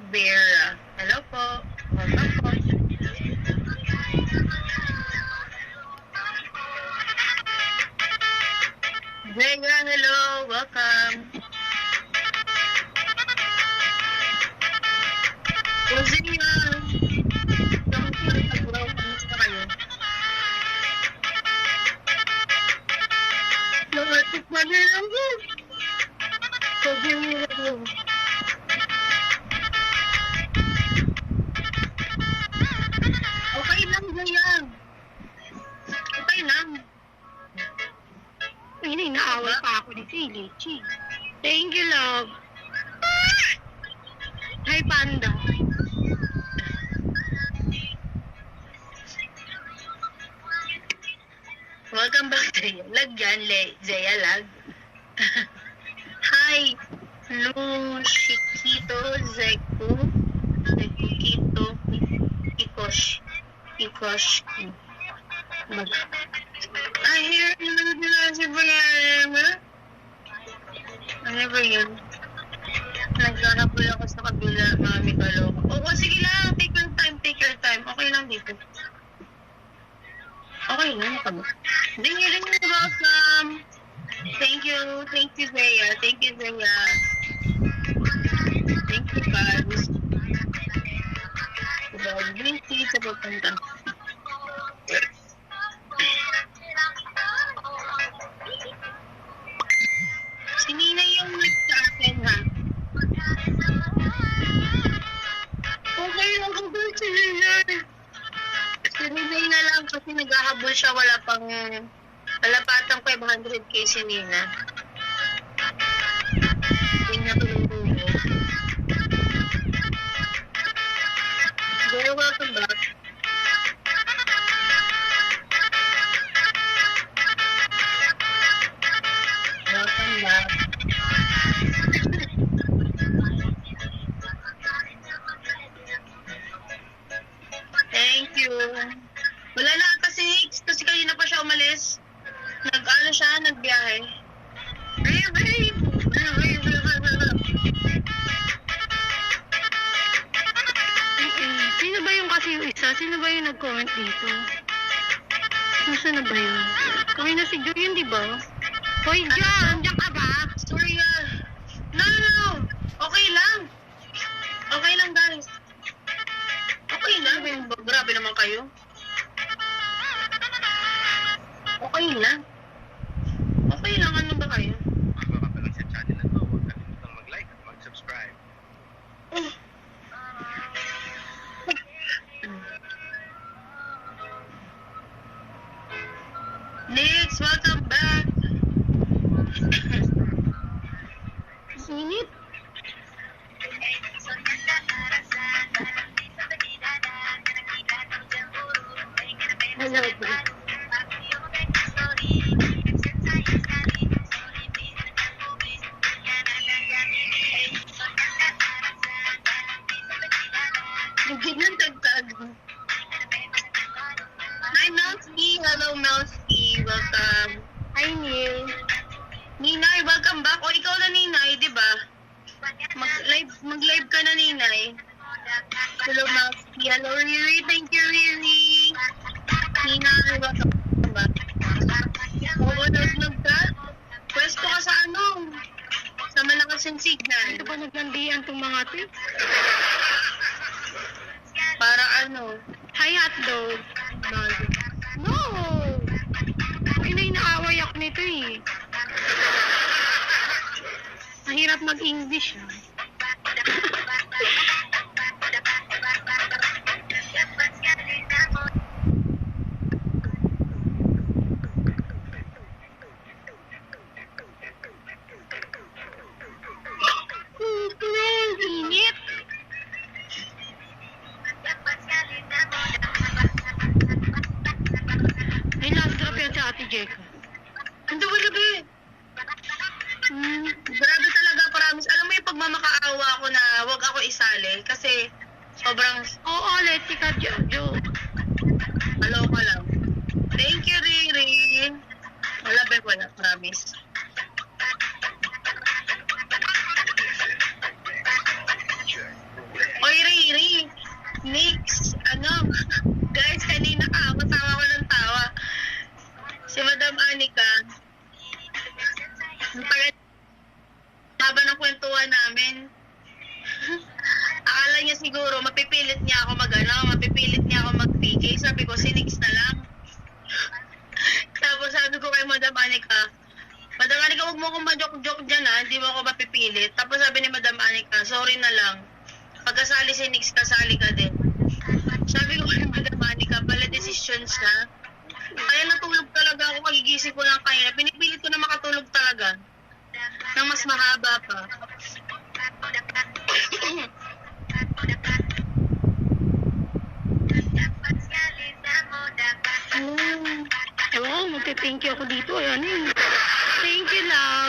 Vera. Hello po. Welcome po. Vera, hello. Welcome. Rosina. Kamusta kayo? Nakatik pa na lang yun. Sabi mo na yun. Okay lang, Gayang. Okay lang. Ay, naaway pa ako dito, Lichi. Thank you, love. Hi, Panda. Welcome back, Zaya. Lag yan, Zaya Lag. Hi, Lushikito, Zeku, Zekukito, Ikosh. I hear you na si Brianna. Ano ba yun? Naghanapul ako sa kabila, mami kaloko. Oo, sige lang. Take your time. Okay lang dito. Okay lang, kamo. Ding, welcome. Thank you, Zaya. Thank you, guys. Green tea sa pagpunta. Si Nina yung nag-sa-akin, ha? Okay lang ako ba si Nina? Si Nina na lang kasi naghahabol siya. Wala patang 500k si Nina. Hindi na tulungan. Very welcome back. Welcome back. Thank you. Wala na kasi kanina pa siya umalis. Nagbiyahe. Sino ba yung kasi yung isa? Sino ba yung nag-comment dito? Nasaan na ba yun? Kami na si Joy yun, di ba? Hoy, John! Diyan ka ba? Sorry, No. Okay lang. Okay lang, guys. Okay lang. Grabe naman kayo. Okay lang. Okay lang. Ano ba kayo? Bago ka pa lang sa channel na to, huwag kalimutang mag-like at mag-subscribe. Next, welcome back. Sinit? Hello, bro. Bigyan ng tagtag. Hi, Melski. Hello, Melski. Welcome. Hi, Neil. Ninay, welcome back. O, ikaw na, Ninay, di ba? Mag-live ka na, Ninay. Hello, Melski. Hello, Riri. Thank you, Riri. Ninay, welcome back. Oo, nag ka? Pwesto ka sa ano? Sa malakas yung signal. Ito ba naglandian tong mga to? Para ano? Hi, hotdog. No! Ay, inaaway ako nito eh. Mahirap mag-English ah. Init! Ay, last drop yan sa Ate Jeka. Ang duwa gabi. Grabe talaga, promise. Alam mo yung pagmamakaawa ko na wag ako isali kasi sobrang Oo, let's see ka, Jojo. aloka lang. Thank you, Riri. Wala, promise. O si Nix na lang. Tapos sabi ko kay Madam Anika, Madam Anika, huwag mo akong ma-joke-joke dyan ha, hindi mo ako mapipilit. Tapos sabi ni Madam Anika, sorry na lang. Pagkasali si Nix, kasali ka din. Sabi ko kay Madam Anika, pala decisions na. Kaya natulog talaga ako, kagigising ko lang kaya. Pinipilit ko na makatulog talaga. Nang mas mahaba pa. Ewan ko, magte-thank you ako dito. Ayan yun. Thank you, love.